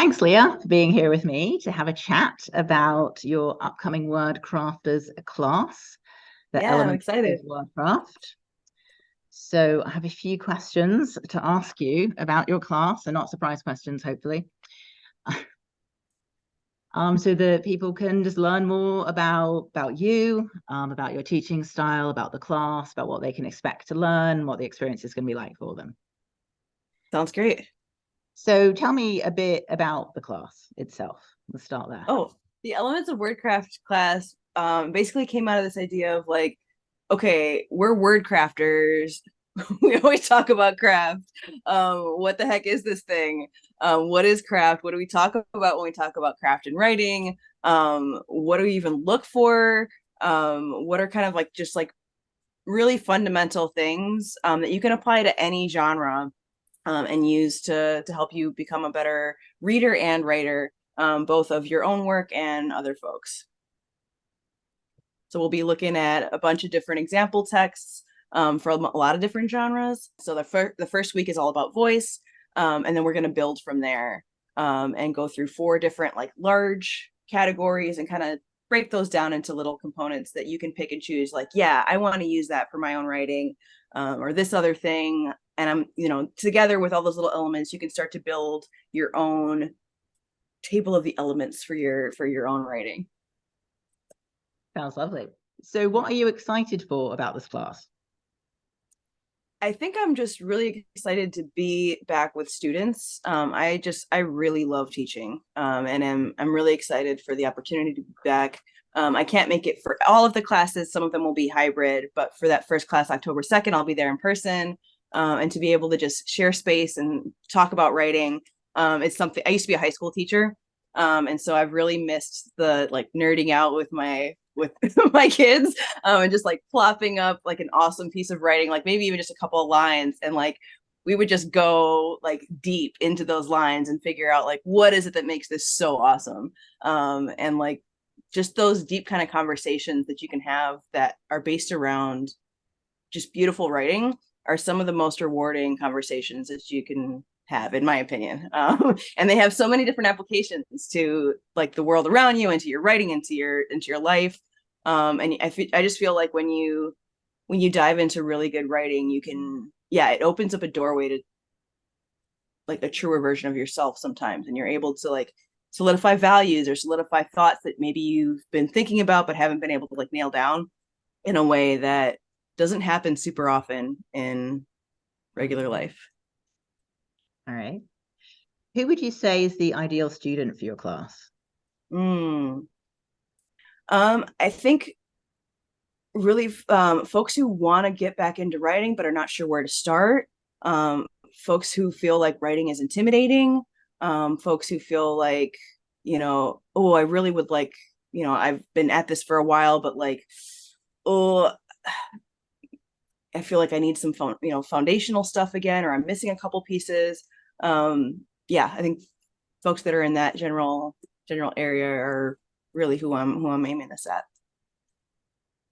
thanks, Leah, for being here with me to have a chat about your upcoming Wordcrafters class, the Yeah, I'm Elements of excited. WordCraft. So I have a few questions to ask you about your class, and not surprise questions, hopefully. So that people can just learn more about you, about your teaching style, about the class, about what they can expect to learn, what the experience is going to be like for them. Sounds great. So tell me a bit about the class itself. Let's start there. Oh, the Elements of WordCraft class basically came out of this idea of like, okay, we're word crafters. We always talk about craft. What the heck is this thing? What is craft? What do we talk about when we talk about craft and writing? What do we even look for? What are kind of like just like really fundamental things that you can apply to any genre and use to help you become a better reader and writer, both of your own work and other folks. So we'll be looking at a bunch of different example texts from a lot of different genres. So the first week is all about voice, and then we're going to build from there and go through 4 different like large categories and kind of break those down into little components that you can pick and choose. Like, yeah, I want to use that for my own writing, or this other thing. And together with all those little elements, you can start to build your own table of the elements for your own writing. Sounds lovely. So what are you excited for about this class? I think I'm just really excited to be back with students. I really love teaching, and I'm really excited for the opportunity to be back. I can't make it for all of the classes. Some of them will be hybrid, but for that first class, October 2nd, I'll be there in person. And to be able to just share space and talk about writing, it's something. I used to be a high school teacher, and so I've really missed the like nerding out with my kids, and just like plopping up like an awesome piece of writing, like maybe even just a couple of lines, and like we would just go like deep into those lines and figure out like what is it that makes this so awesome, and like just those deep kind of conversations that you can have that are based around just beautiful writing are some of the most rewarding conversations that you can have, in my opinion. And they have so many different applications to like the world around you, into your writing, into your life. And I just feel like when you dive into really good writing, you can, yeah, it opens up a doorway to like a truer version of yourself sometimes, and you're able to like solidify values or solidify thoughts that maybe you've been thinking about but haven't been able to like nail down in a way that doesn't happen super often in regular life. All right. Who would you say is the ideal student for your class? I think really folks who want to get back into writing but are not sure where to start. Folks who feel like writing is intimidating. Folks who feel like, oh, I really would like, I've been at this for a while, but like, oh, I feel like I need some foundational stuff again, or I'm missing a couple pieces. Yeah, I think folks that are in that general area are really who I'm aiming this at.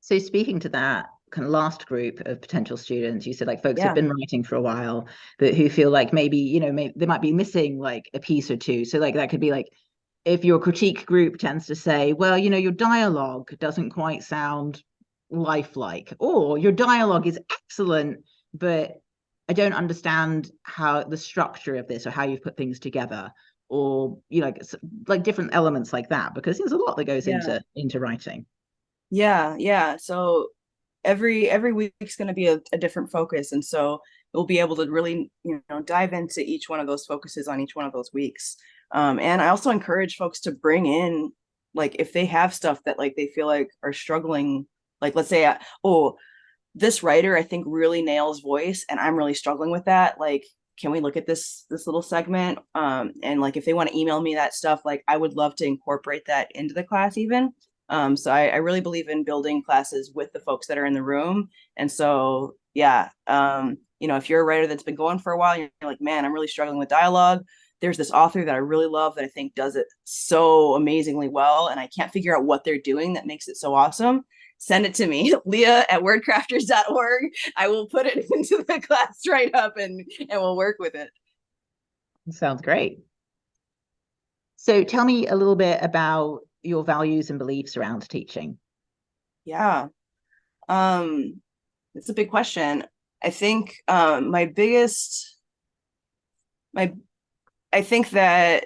So speaking to that kind of last group of potential students, you said like folks who've Yeah. been writing for a while, but who feel like maybe, they might be missing like a piece or two. So like that could be like if your critique group tends to say, well, your dialogue doesn't quite sound lifelike, or your dialogue is excellent, but I don't understand how the structure of this or how you've put things together, or like different elements like that, because there's a lot that goes Yeah. into writing. Yeah. So every week's going to be a different focus, and so we'll be able to really dive into each one of those focuses on each one of those weeks. And I also encourage folks to bring in, like, if they have stuff that like they feel like are struggling, like let's say oh, this writer I think really nails voice and I'm really struggling with that, like can we look at this little segment, and like if they want to email me that stuff, like I would love to incorporate that into the class even. So I really believe in building classes with the folks that are in the room. And so, yeah, if you're a writer that's been going for a while, you're like, man, I'm really struggling with dialogue. There's this author that I really love that I think does it so amazingly well, and I can't figure out what they're doing that makes it so awesome. Send it to me, Leah at wordcrafters.org. I will put it into the class right up, and we'll work with it. Sounds great. So tell me a little bit about your values and beliefs around teaching. Yeah. It's a big question. I think my I think that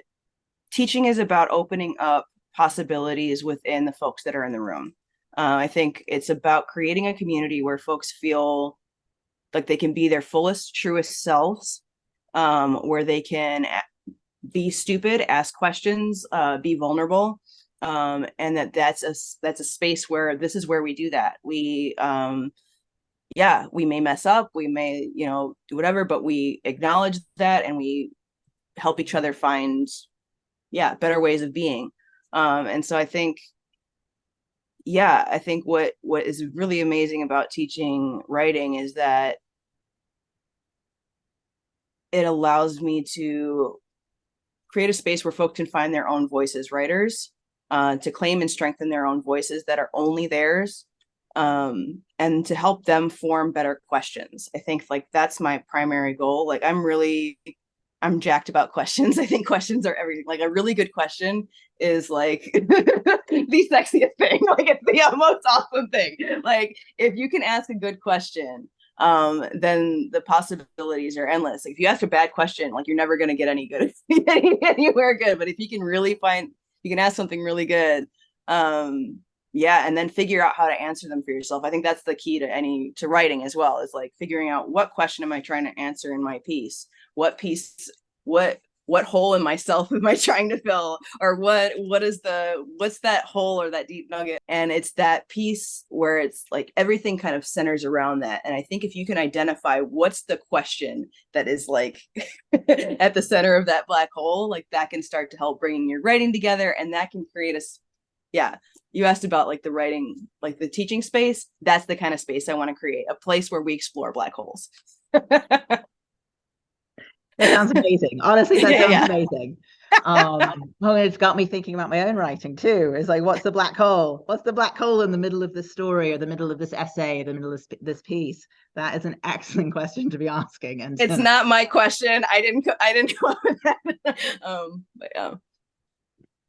teaching is about opening up possibilities within the folks that are in the room. I think it's about creating a community where folks feel like they can be their fullest, truest selves, where they can be stupid, ask questions, be vulnerable, and that's a space where this is where we do that. We may mess up, we may do whatever, but we acknowledge that and we help each other find better ways of being. And so I think what is really amazing about teaching writing is that it allows me to create a space where folks can find their own voice as writers, to claim and strengthen their own voices that are only theirs, and to help them form better questions. I think like that's my primary goal. Like I'm jacked about questions. I think questions are everything. Like a really good question is like the sexiest thing. Like it's the most awesome thing. Like if you can ask a good question, then the possibilities are endless. Like if you ask a bad question, like you're never going to get any good anywhere good. But if you can you can ask something really good, and then figure out how to answer them for yourself. I think that's the key to writing as well, is like figuring out what question am I trying to answer in my piece, what hole in myself am I trying to fill, or what's that hole or that deep nugget. And it's that piece where it's like everything kind of centers around that. And I think if you can identify what's the question that is like at the center of that black hole, like that can start to help bringing your writing together, and that can create you asked about like the writing, like the teaching space. That's the kind of space I want to create, a place where we explore black holes. That sounds amazing. Honestly, that sounds Yeah. amazing. Well, it's got me thinking about my own writing too. It's like, what's the black hole? What's the black hole in the middle of this story, or the middle of this essay, or the middle of this piece? That is an excellent question to be asking. And it's not my question. I didn't come up with that. But yeah.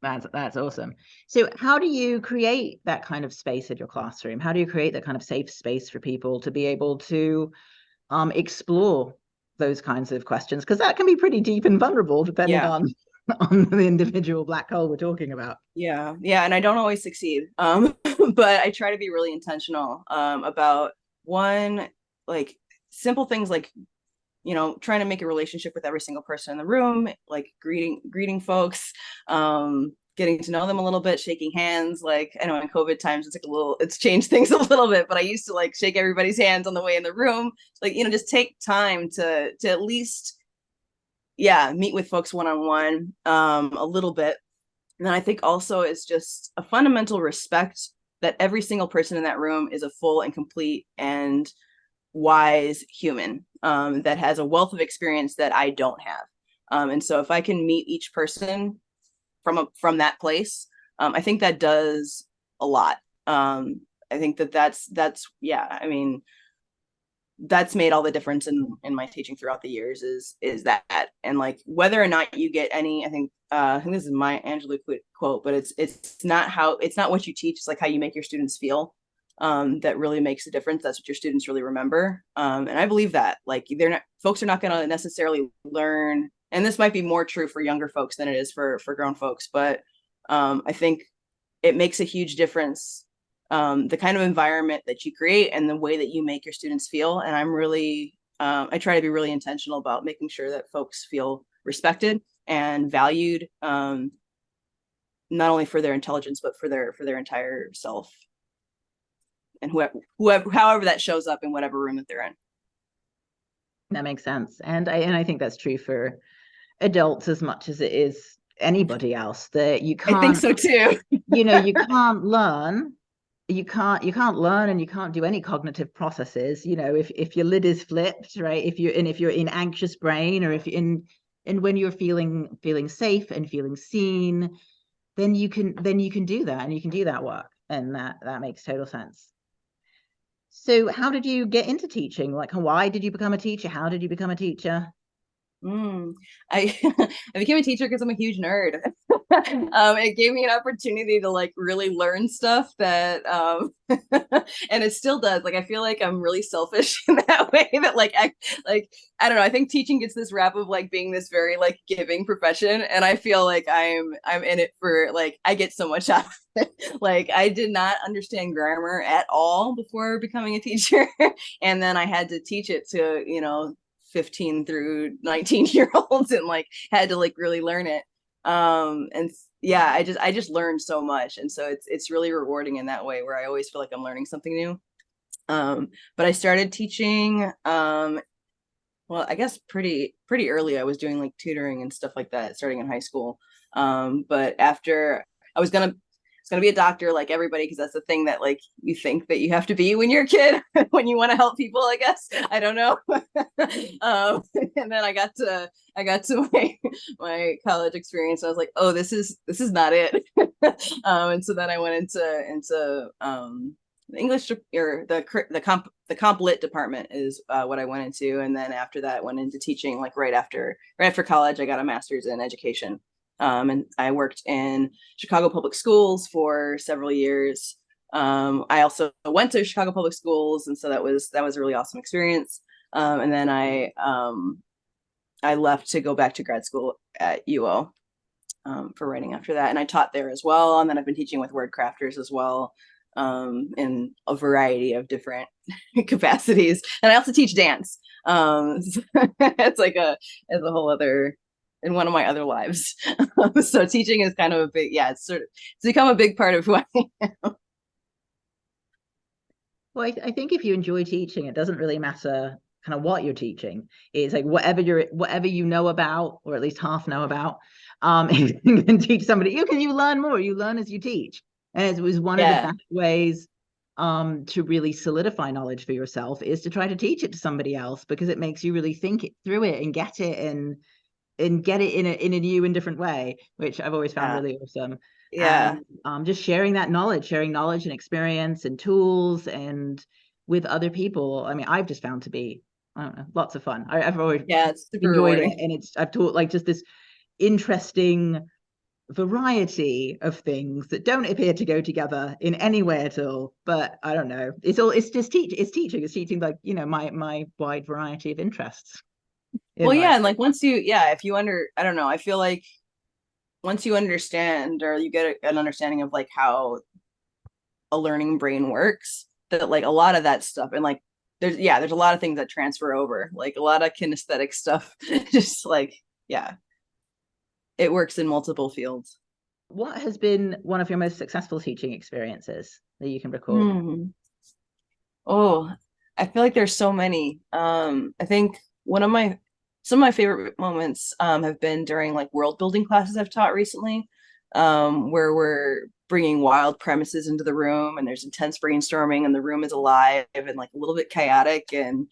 That's awesome. So how do you create that kind of space in your classroom? How do you create that kind of safe space for people to be able to explore those kinds of questions? Because that can be pretty deep and vulnerable depending on the individual black hole we're talking about. Yeah, and I don't always succeed, but I try to be really intentional about one, like simple things like trying to make a relationship with every single person in the room, like greeting folks, getting to know them a little bit, shaking hands. Like I know in COVID times it's changed things a little bit, but I used to like shake everybody's hands on the way in the room. Like just take time to at least meet with folks one-on-one a little bit. And then I think also it's just a fundamental respect that every single person in that room is a full and complete and wise human, that has a wealth of experience that I don't have. And so if I can meet each person from that place, I think that does a lot. I think that's I mean, that's made all the difference in my teaching throughout the years is that. And like whether or not you get any, I think this is my Angela quote, but it's not what you teach, it's like how you make your students feel, that really makes a difference. That's what your students really remember. And I believe that like folks are not going to necessarily learn, and this might be more true for younger folks than it is for grown folks, but I think it makes a huge difference, the kind of environment that you create and the way that you make your students feel. And I try to be really intentional about making sure that folks feel respected and valued, not only for their intelligence, but for their entire self. And however that shows up in whatever room that they're in. That makes sense. And I think that's true for adults as much as it is anybody else, that you can't, I think so too. you can't learn. You can't learn, and you can't do any cognitive processes, if your lid is flipped, right? If you're in anxious brain, or if you're in, and when you're feeling safe and feeling seen, then you can do that, and you can do that work. And that makes total sense. So how did you get into teaching? Like, why did you become a teacher? How did you become a teacher? I became a teacher because I'm a huge nerd. It gave me an opportunity to like really learn stuff that and it still does. Like I feel like I'm really selfish in that way, that I don't know, I think teaching gets this rap of like being this very like giving profession, and I feel like I'm in it for like I get so much out of it. Like I did not understand grammar at all before becoming a teacher, and then I had to teach it to, 15 through 19-year-olds, and like had to like really learn it. And yeah, I just learned so much, and so it's really rewarding in that way, where I always feel like I'm learning something new. But I started teaching, well, I guess pretty early. I was doing like tutoring and stuff like that starting in high school. But after I was gonna be a doctor like everybody, because that's the thing that like you think that you have to be when you're a kid when you want to help people, I guess. I don't know. And then I got to my college experience. I was like, oh, this is not it. And so then I went into the English, or the comp lit department is what I went into, and then after that went into teaching. Like right after college, I got a master's in education, and I worked in Chicago public schools for several years. I also went to Chicago public schools, and so that was a really awesome experience. And then I left to go back to grad school at UO, for writing after that, and I taught there as well. And then I've been teaching with Wordcrafters as well, in a variety of different capacities. And I also teach dance. It's a whole other, in one of my other lives. So teaching is kind of a big, it's become a big part of who I am. Well, I think if you enjoy teaching, it doesn't really matter kind of what you're teaching. It's like whatever you know about, or at least half know about, if you can teach somebody, you learn more. You learn as you teach, and it was one of the best ways to really solidify knowledge for yourself, is to try to teach it to somebody else, because it makes you really think it through it and get it and get it in a new and different way, which I've always found really awesome. Yeah. And just sharing knowledge and experience and tools and with other people. I mean, I've just found to be, I don't know, lots of fun. I've always It's super enjoyed rewarding. it, and I've taught like just this interesting variety of things that don't appear to go together in any way at all. But I don't know, it's just teaching like, my wide variety of interests in Well, life. yeah, and like if you I don't know, I feel like once you understand, or you get an understanding of like how a learning brain works, that like a lot of that stuff, and like there's a lot of things that transfer over, like a lot of kinesthetic stuff. Just like, yeah, it works in multiple fields. What has been one of your most successful teaching experiences that you can recall? Oh, I feel like there's so many. I think some of my favorite moments have been during like world building classes I've taught recently, where we're bringing wild premises into the room, and there's intense brainstorming, and the room is alive and like a little bit chaotic, and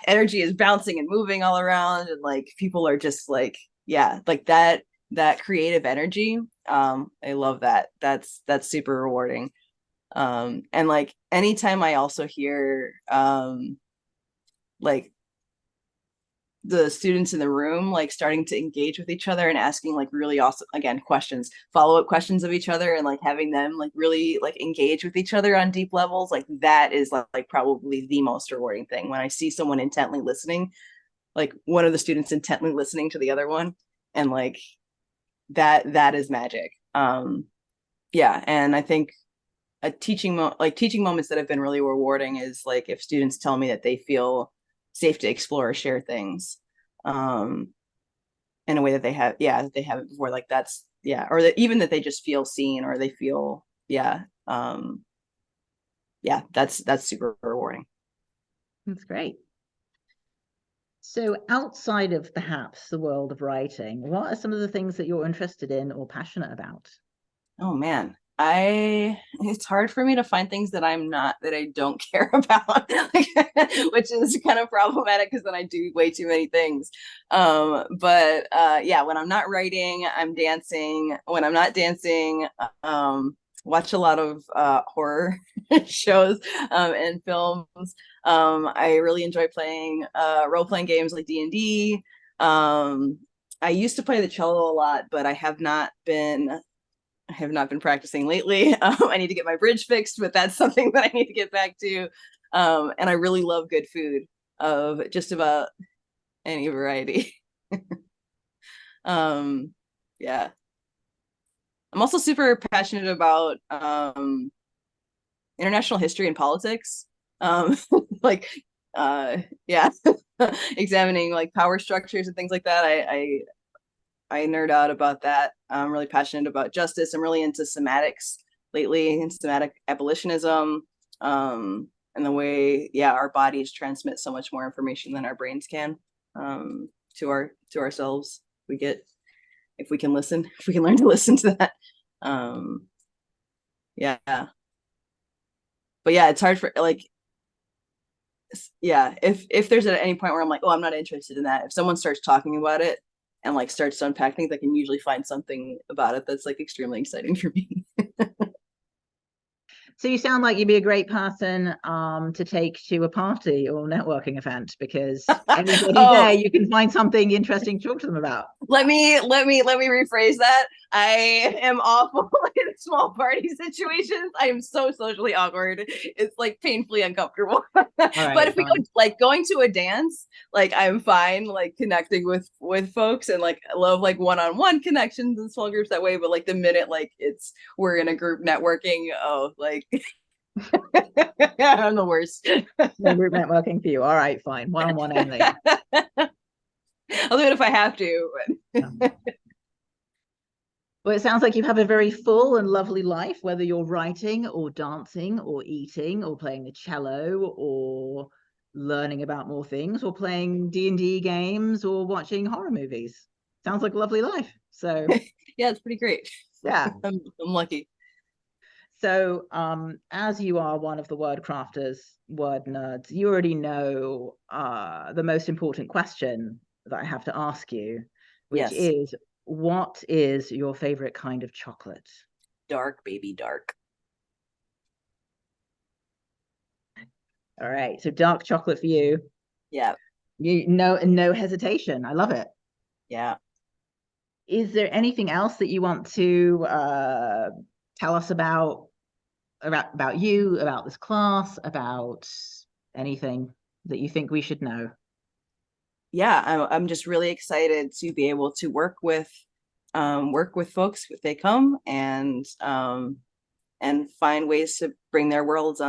energy is bouncing and moving all around, and like people are just like, like that creative energy. I love that. That's super rewarding. And like anytime I also hear like the students in the room like starting to engage with each other and asking like really awesome, again, follow-up questions of each other, and like having them like really like engage with each other on deep levels, like that is like probably the most rewarding thing, when I see someone intently listening, like one of the students intently listening to the other one, and like that is magic. And I think teaching moments that have been really rewarding is like if students tell me that they feel safe to explore or share things, in a way that they haven't before, like that's, or that even that they just feel seen, or they feel, that's super rewarding. That's great. So outside of perhaps the world of writing, what are some of the things that you're interested in or passionate about? Oh man, it's hard for me to find things that I don't care about, which is kind of problematic, because then I do way too many things. But when I'm not writing, I'm dancing. When I'm not dancing, watch a lot of horror shows and films. I really enjoy playing role-playing games like D&D. I used to play the cello a lot, but I have not been practicing lately. I need to get my bridge fixed, but that's something that I need to get back to. And I really love good food of just about any variety. Yeah. I'm also super passionate about international history and politics. Like yeah, examining like power structures and things like that. I nerd out about that. I'm really passionate about justice. I'm really into sematics lately, and somatic abolitionism, and the way, yeah, our bodies transmit so much more information than our brains can, to ourselves. We get, if we can listen, if we can learn to listen to that. Yeah, but yeah, it's hard for like, yeah, if there's at any point where I'm like, oh, I'm not interested in that. If someone starts talking about it and like starts to unpack things, I can usually find something about it that's like extremely exciting for me. So you sound like you'd be a great person to take to a party or networking event, because everybody there, Oh, you can find something interesting to talk to them about. let me rephrase that. I am awful in small party situations. I am so socially awkward. It's like painfully uncomfortable. All But right, if we go fine. like going to a dance, like I'm fine like connecting with folks, and like I love like one-on-one connections in small groups that way. But like the minute like it's we're in a group networking, oh like I'm the worst. No group networking for you. All right, fine. One-on-one only. I'll do it if I have to. Um, Well, it sounds like you have a very full and lovely life, whether you're writing or dancing or eating or playing the cello or learning about more things or playing D&D games or watching horror movies. Sounds like a lovely life. So, Yeah, it's pretty great. yeah. I'm lucky. So, as you are one of the word crafters, word nerds, you already know the most important question that I have to ask you, which Yes. is, what is your favorite kind of chocolate? Dark, baby, dark. All right, so dark chocolate for you. Yeah. You no hesitation. I love it. Yeah. Is there anything else that you want to tell us about you, about this class, about anything that you think we should know? Yeah. I'm just really excited to be able to work with folks if they come, and find ways to bring their world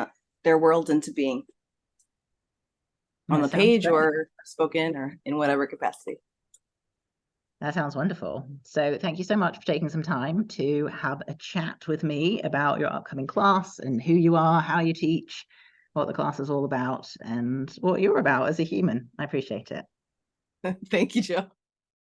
into being on That the sounds page great. or spoken or in whatever capacity. That sounds wonderful. So thank you so much for taking some time to have a chat with me about your upcoming class and who you are, how you teach, what the class is all about, and what you're about as a human. I appreciate it. Thank you, Jo.